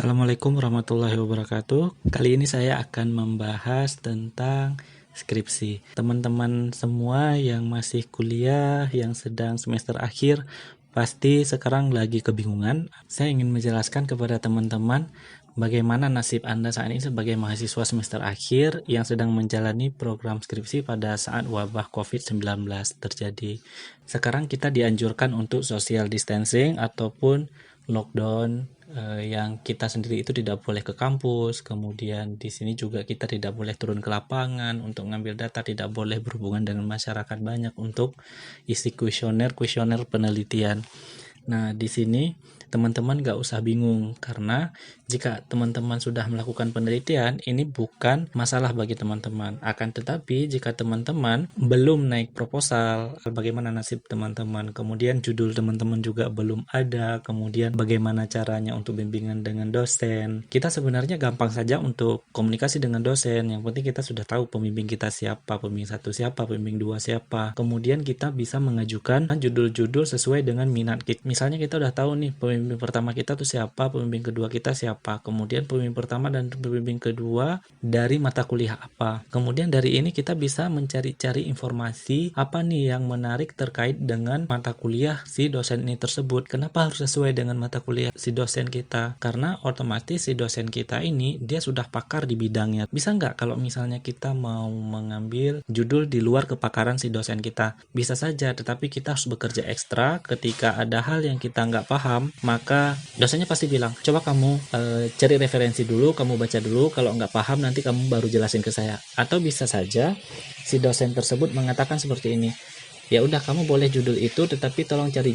Assalamualaikum warahmatullahi wabarakatuh. Kali ini saya akan membahas tentang skripsi. Teman-teman semua yang masih kuliah, yang sedang semester akhir, pasti sekarang lagi kebingungan. Saya ingin menjelaskan kepada teman-teman bagaimana nasib Anda saat ini sebagai mahasiswa semester akhir yang sedang menjalani program skripsi pada saat wabah COVID-19 terjadi. Sekarang kita dianjurkan untuk social distancing ataupun lockdown, yang kita sendiri itu tidak boleh ke kampus. Kemudian di sini juga kita tidak boleh turun ke lapangan untuk ngambil data, tidak boleh berhubungan dengan masyarakat banyak untuk isi kuesioner penelitian. Nah, di sini teman-teman gak usah bingung, karena jika teman-teman sudah melakukan penelitian, ini bukan masalah bagi teman-teman. Akan tetapi jika teman-teman belum naik proposal, bagaimana nasib teman-teman? Kemudian judul teman-teman juga belum ada, kemudian bagaimana caranya untuk bimbingan dengan dosen? Kita sebenarnya gampang saja untuk komunikasi dengan dosen, yang penting kita sudah tahu pembimbing kita siapa, pembimbing 1 siapa, pembimbing 2 siapa. Kemudian kita bisa mengajukan judul-judul sesuai dengan minat kita. Misalnya kita udah tahu nih pembimbing pertama kita tuh siapa, pembimbing kedua kita siapa, kemudian pembimbing pertama dan pembimbing kedua dari mata kuliah apa. Kemudian dari ini kita bisa mencari-cari informasi apa nih yang menarik terkait dengan mata kuliah si dosen ini tersebut. Kenapa harus sesuai dengan mata kuliah si dosen kita? Karena otomatis si dosen kita ini dia sudah pakar di bidangnya. Bisa nggak kalau misalnya kita mau mengambil judul di luar kepakaran si dosen kita? Bisa saja, tetapi kita harus bekerja ekstra. Ketika ada hal yang kita nggak paham, maka dosennya pasti bilang, coba kamu cari referensi dulu, kamu baca dulu, kalau nggak paham nanti kamu baru jelasin ke saya. Atau bisa saja si dosen tersebut mengatakan seperti ini, ya udah kamu boleh judul itu, tetapi tolong cari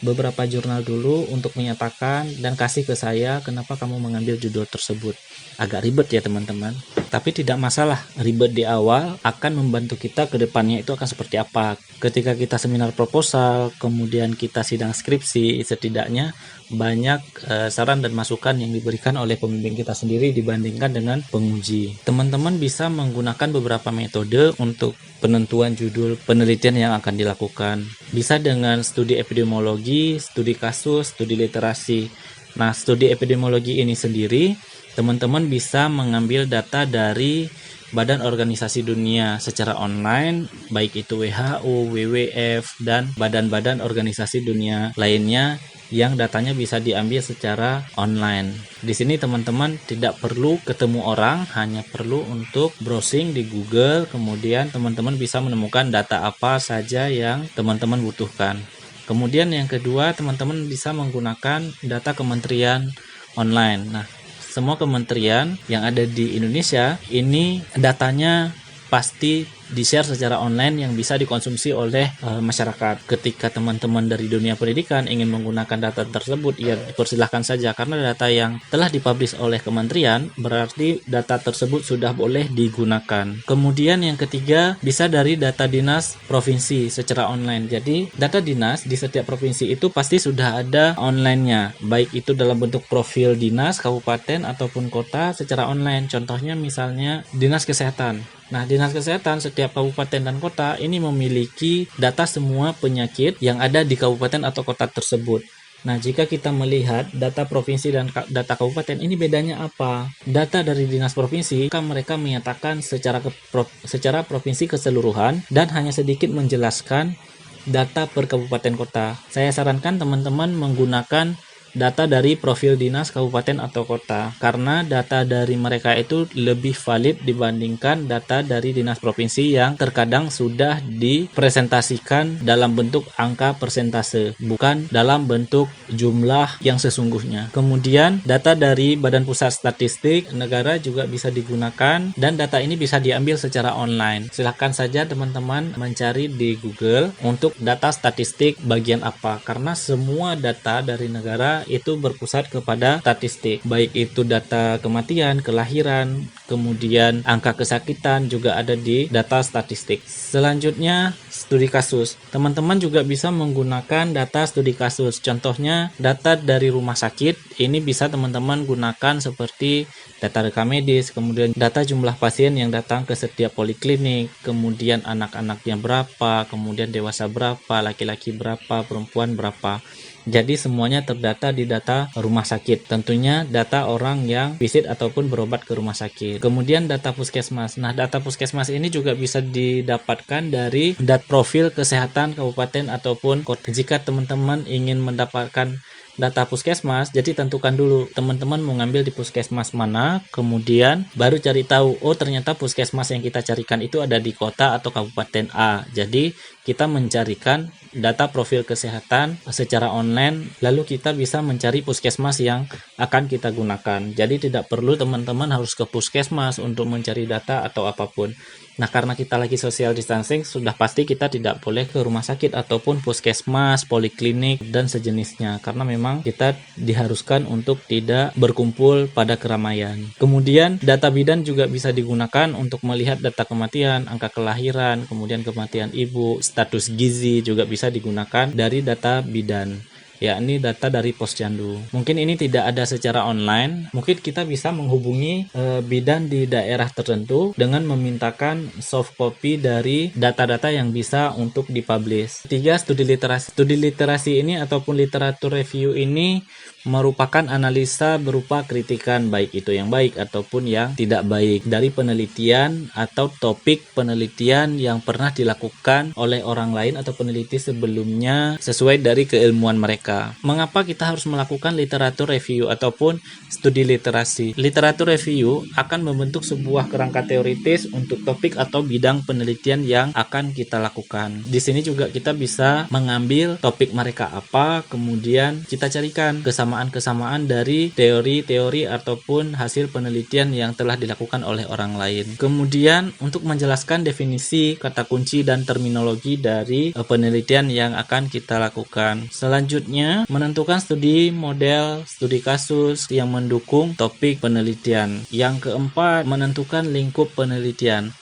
beberapa jurnal dulu untuk menyatakan dan kasih ke saya kenapa kamu mengambil judul tersebut. Agak ribet ya teman-teman, tapi tidak masalah. Ribet di awal akan membantu kita ke depannya itu akan seperti apa. Ketika kita seminar proposal, kemudian kita sidang skripsi, setidaknya banyak saran dan masukan yang diberikan oleh pembimbing kita sendiri dibandingkan dengan penguji. Teman-teman bisa menggunakan beberapa metode untuk penentuan judul penelitian yang akan dilakukan. Bisa dengan studi epidemiologi, studi kasus, studi literasi. Nah, studi epidemiologi ini sendiri, teman-teman bisa mengambil data dari Badan Organisasi Dunia secara online, baik itu WHO, WWF, dan badan-badan organisasi dunia lainnya yang datanya bisa diambil secara online. Di sini teman-teman tidak perlu ketemu orang, hanya perlu untuk browsing di Google, kemudian teman-teman bisa menemukan data apa saja yang teman-teman butuhkan. Kemudian yang kedua, teman-teman bisa menggunakan data kementerian online. Nah, semua kementerian yang ada di Indonesia ini datanya pasti di-share secara online yang bisa dikonsumsi oleh masyarakat. Ketika teman-teman dari dunia pendidikan ingin menggunakan data tersebut, ya dipersilahkan saja, karena data yang telah dipublish oleh kementerian berarti data tersebut sudah boleh digunakan. Kemudian yang ketiga, bisa dari data dinas provinsi secara online. Jadi data dinas di setiap provinsi itu pasti sudah ada online-nya, baik itu dalam bentuk profil dinas, kabupaten ataupun kota secara online. Contohnya misalnya Dinas Kesehatan. Nah, Dinas Kesehatan setiap kabupaten dan kota ini memiliki data semua penyakit yang ada di kabupaten atau kota tersebut. Nah, jika kita melihat data provinsi dan data kabupaten, ini bedanya apa? Data dari dinas provinsi, mereka menyatakan secara provinsi keseluruhan dan hanya sedikit menjelaskan data per kabupaten kota. Saya sarankan teman-teman menggunakan data dari profil dinas kabupaten atau kota, karena data dari mereka itu lebih valid dibandingkan data dari dinas provinsi yang terkadang sudah dipresentasikan dalam bentuk angka persentase, bukan dalam bentuk jumlah yang sesungguhnya. Kemudian data dari Badan Pusat Statistik Negara juga bisa digunakan, dan data ini bisa diambil secara online. Silahkan saja teman-teman mencari di Google untuk data statistik bagian apa, karena semua data dari negara itu berpusat kepada statistik, baik itu data kematian, kelahiran, kemudian angka kesakitan juga ada di data statistik. Selanjutnya, studi kasus. Teman-teman juga bisa menggunakan data studi kasus. Contohnya, data dari rumah sakit, ini bisa teman-teman gunakan seperti data rekam medis, kemudian data jumlah pasien yang datang ke setiap poliklinik, kemudian anak-anaknya berapa, kemudian dewasa berapa, laki-laki berapa, perempuan berapa. Jadi semuanya terdata di data rumah sakit. Tentunya data orang yang visit ataupun berobat ke rumah sakit. Kemudian data puskesmas. Nah, data puskesmas ini juga bisa didapatkan dari profil kesehatan kabupaten ataupun kota. Jika teman-teman ingin mendapatkan data puskesmas, jadi tentukan dulu teman-teman mau ngambil di puskesmas mana, kemudian baru cari tahu, oh ternyata puskesmas yang kita carikan itu ada di kota atau kabupaten A. Jadi kita mencarikan data profil kesehatan secara online, lalu kita bisa mencari puskesmas yang akan kita gunakan. Jadi tidak perlu teman-teman harus ke puskesmas untuk mencari data atau apapun. Nah, karena kita lagi social distancing, sudah pasti kita tidak boleh ke rumah sakit ataupun puskesmas, poliklinik, dan sejenisnya. Karena memang kita diharuskan untuk tidak berkumpul pada keramaian. Kemudian, data bidan juga bisa digunakan untuk melihat data kematian, angka kelahiran, kemudian kematian ibu, status gizi juga bisa digunakan dari data bidan, yakni data dari Posyandu. Mungkin ini tidak ada secara online, mungkin kita bisa menghubungi bidan di daerah tertentu dengan memintakan soft copy dari data-data yang bisa untuk dipublish. 3. Studi literasi. Studi literasi ini ataupun literatur review ini merupakan analisa berupa kritikan, baik itu yang baik ataupun yang tidak baik, dari penelitian atau topik penelitian yang pernah dilakukan oleh orang lain atau peneliti sebelumnya sesuai dari keilmuan mereka. Mengapa kita harus melakukan literatur review ataupun studi literasi? Literatur review akan membentuk sebuah kerangka teoritis untuk topik atau bidang penelitian yang akan kita lakukan. Di sini juga kita bisa mengambil topik mereka apa, kemudian kita carikan kesamaan dari teori-teori ataupun hasil penelitian yang telah dilakukan oleh orang lain. Kemudian untuk menjelaskan definisi, kata kunci, dan terminologi dari penelitian yang akan kita lakukan. Selanjutnya, menentukan studi model, studi kasus yang mendukung topik penelitian. Yang keempat, menentukan lingkup penelitian.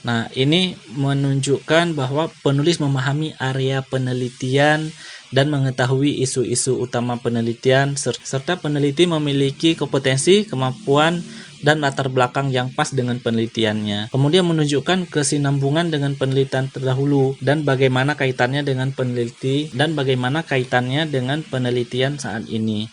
Nah, ini menunjukkan bahwa penulis memahami area penelitian dan mengetahui isu-isu utama penelitian, serta peneliti memiliki kompetensi, kemampuan, dan latar belakang yang pas dengan penelitiannya. Kemudian menunjukkan kesinambungan dengan penelitian terdahulu dan bagaimana kaitannya dengan penelitian saat ini.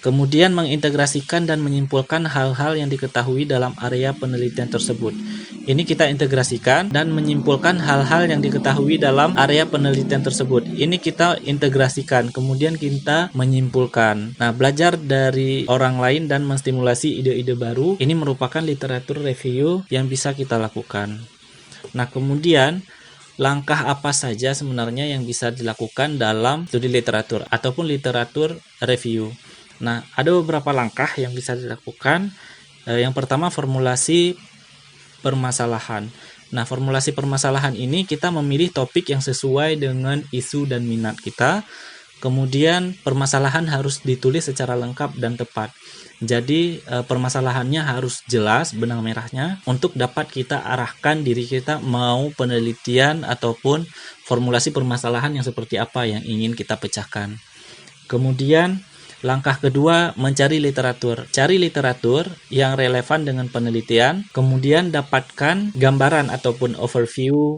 Kemudian mengintegrasikan dan menyimpulkan hal-hal yang diketahui dalam area penelitian tersebut. Ini kita integrasikan dan menyimpulkan hal-hal yang diketahui dalam area penelitian tersebut. Ini kita integrasikan, kemudian kita menyimpulkan. Nah, belajar dari orang lain dan menstimulasi ide-ide baru, ini merupakan literatur review yang bisa kita lakukan. Nah, kemudian langkah apa saja sebenarnya yang bisa dilakukan dalam studi literatur ataupun literatur review? Nah, ada beberapa langkah yang bisa dilakukan. Yang pertama, formulasi permasalahan. Nah, formulasi permasalahan ini kita memilih topik yang sesuai dengan isu dan minat kita. Kemudian permasalahan harus ditulis secara lengkap dan tepat. Jadi permasalahannya harus jelas benang merahnya untuk dapat kita arahkan diri kita mau penelitian ataupun formulasi permasalahan yang seperti apa yang ingin kita pecahkan. Kemudian langkah kedua, mencari literatur. Cari literatur yang relevan dengan penelitian, kemudian dapatkan gambaran ataupun overview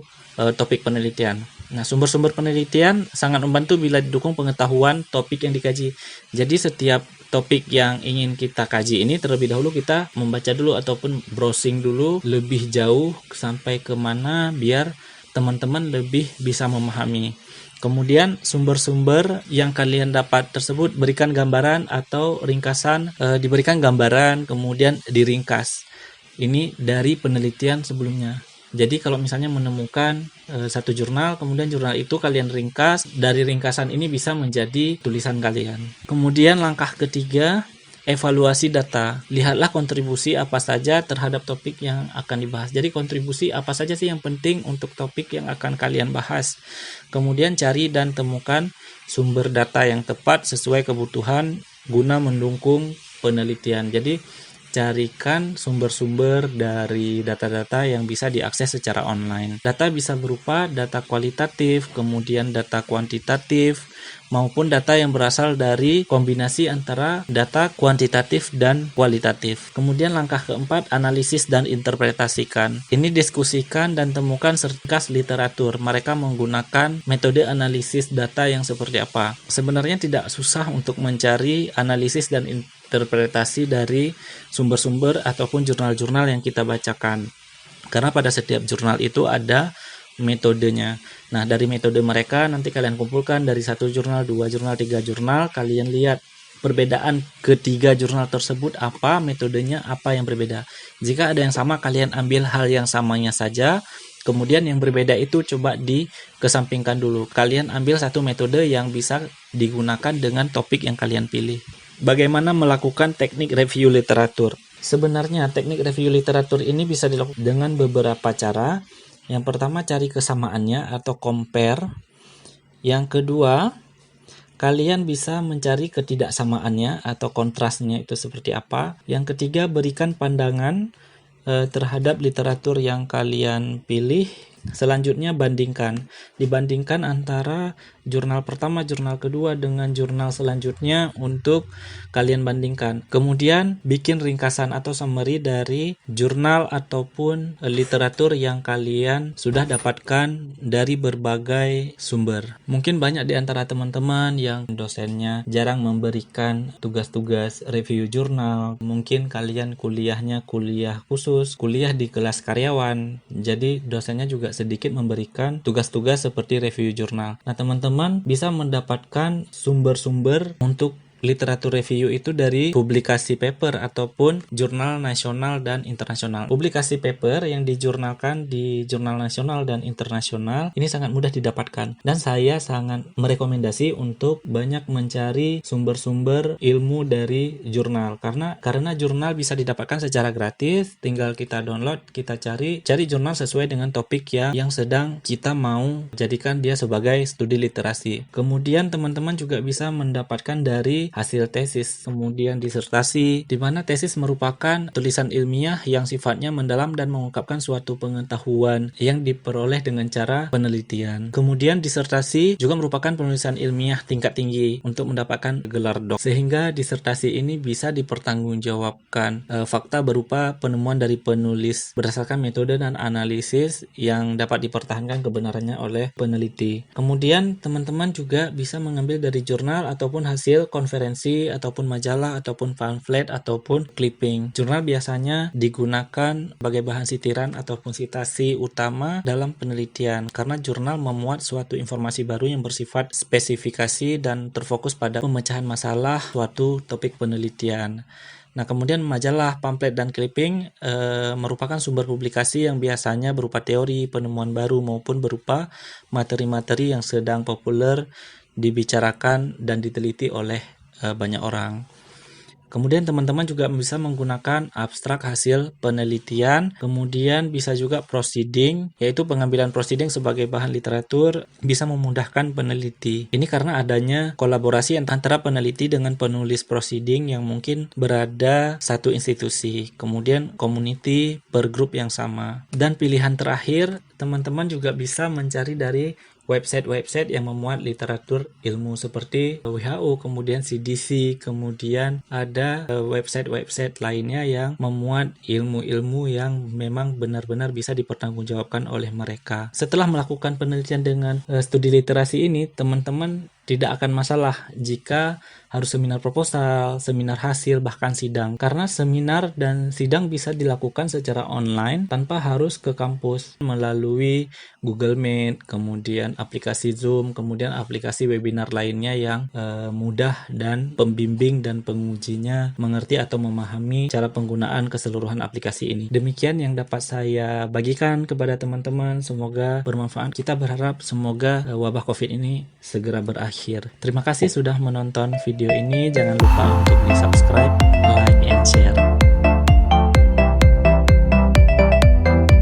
topik penelitian. Nah, sumber-sumber penelitian sangat membantu bila didukung pengetahuan topik yang dikaji. Jadi setiap topik yang ingin kita kaji ini terlebih dahulu kita membaca dulu ataupun browsing dulu lebih jauh sampai ke mana biar teman-teman lebih bisa memahami. Kemudian sumber-sumber yang kalian dapat tersebut berikan gambaran atau ringkasan, diberikan gambaran kemudian diringkas. Ini dari penelitian sebelumnya. Jadi kalau misalnya menemukan satu jurnal, kemudian jurnal itu kalian ringkas, dari ringkasan ini bisa menjadi tulisan kalian. Kemudian langkah ketiga, evaluasi data. Lihatlah kontribusi apa saja terhadap topik yang akan dibahas. Jadi kontribusi apa saja sih yang penting untuk topik yang akan kalian bahas. Kemudian cari dan temukan sumber data yang tepat sesuai kebutuhan guna mendukung penelitian. Jadi carikan sumber-sumber dari data-data yang bisa diakses secara online. Data bisa berupa data kualitatif, kemudian data kuantitatif, maupun data yang berasal dari kombinasi antara data kuantitatif dan kualitatif. Kemudian langkah keempat, analisis dan interpretasikan. Ini diskusikan dan temukan sertifikat literatur. Mereka menggunakan metode analisis data yang seperti apa. Sebenarnya tidak susah untuk mencari analisis dan interpretasi dari sumber-sumber ataupun jurnal-jurnal yang kita bacakan. Karena pada setiap jurnal itu ada metodenya. Nah, dari metode mereka nanti kalian kumpulkan dari 1 jurnal, 2 jurnal, 3 jurnal, kalian lihat perbedaan ketiga jurnal tersebut apa, metodenya apa yang berbeda. Jika ada yang sama, kalian ambil hal yang samanya saja, kemudian yang berbeda itu coba dikesampingkan dulu. Kalian ambil satu metode yang bisa digunakan dengan topik yang kalian pilih. Bagaimana melakukan teknik review literatur? Sebenarnya teknik review literatur ini bisa dilakukan dengan beberapa cara. Yang pertama, cari kesamaannya atau compare. Yang kedua, kalian bisa mencari ketidaksamaannya atau kontrasnya itu seperti apa. Yang ketiga, berikan pandangan terhadap literatur yang kalian pilih. Selanjutnya bandingkan. Dibandingkan antara jurnal pertama, jurnal kedua dengan jurnal selanjutnya untuk kalian bandingkan. Kemudian bikin ringkasan atau summary dari jurnal ataupun literatur yang kalian sudah dapatkan dari berbagai sumber. Mungkin banyak di antara teman-teman yang dosennya jarang memberikan tugas-tugas review jurnal. Mungkin kalian kuliahnya kuliah khusus, kuliah di kelas karyawan. Jadi dosennya juga sedikit memberikan tugas-tugas seperti review jurnal. Nah, teman-teman bisa mendapatkan sumber-sumber untuk literatur review itu dari publikasi paper ataupun jurnal nasional dan internasional. Publikasi paper yang dijurnalkan di jurnal nasional dan internasional ini sangat mudah didapatkan, dan saya sangat merekomendasi untuk banyak mencari sumber-sumber ilmu dari jurnal karena jurnal bisa didapatkan secara gratis. Tinggal kita download, kita cari jurnal sesuai dengan topik yang sedang kita mau jadikan dia sebagai studi literasi. Kemudian teman-teman juga bisa mendapatkan dari hasil tesis, kemudian disertasi, di mana tesis merupakan tulisan ilmiah yang sifatnya mendalam dan mengungkapkan suatu pengetahuan yang diperoleh dengan cara penelitian. Kemudian disertasi juga merupakan penulisan ilmiah tingkat tinggi untuk mendapatkan gelar dok, sehingga disertasi ini bisa dipertanggungjawabkan fakta berupa penemuan dari penulis berdasarkan metode dan analisis yang dapat dipertahankan kebenarannya oleh peneliti. Kemudian teman-teman juga bisa mengambil dari jurnal ataupun hasil konferensi ataupun majalah ataupun pamflet ataupun clipping. Jurnal biasanya digunakan sebagai bahan sitiran ataupun sitasi utama dalam penelitian karena jurnal memuat suatu informasi baru yang bersifat spesifikasi dan terfokus pada pemecahan masalah suatu topik penelitian. Nah, kemudian majalah, pamflet, dan clipping merupakan sumber publikasi yang biasanya berupa teori, penemuan baru maupun berupa materi-materi yang sedang populer dibicarakan dan diteliti oleh banyak orang. Kemudian teman-teman juga bisa menggunakan abstrak hasil penelitian, kemudian bisa juga proceeding, yaitu pengambilan proceeding sebagai bahan literatur bisa memudahkan peneliti. Ini karena adanya kolaborasi antara peneliti dengan penulis proceeding yang mungkin berada satu institusi, kemudian community per grup yang sama. Dan pilihan terakhir, teman-teman juga bisa mencari dari website-website yang memuat literatur ilmu seperti WHO, kemudian CDC, kemudian ada website-website lainnya yang memuat ilmu-ilmu yang memang benar-benar bisa dipertanggungjawabkan oleh mereka. Setelah melakukan penelitian dengan studi literasi ini, teman-teman tidak akan masalah jika harus seminar proposal, seminar hasil, bahkan sidang. Karena seminar dan sidang bisa dilakukan secara online tanpa harus ke kampus melalui Google Meet, kemudian aplikasi Zoom, kemudian aplikasi webinar lainnya yang mudah dan pembimbing dan pengujinya mengerti atau memahami cara penggunaan keseluruhan aplikasi ini. Demikian yang dapat saya bagikan kepada teman-teman. Semoga bermanfaat. Kita berharap semoga wabah COVID ini segera berakhir. Terima kasih sudah menonton video ini. Jangan lupa untuk di subscribe, like, and share.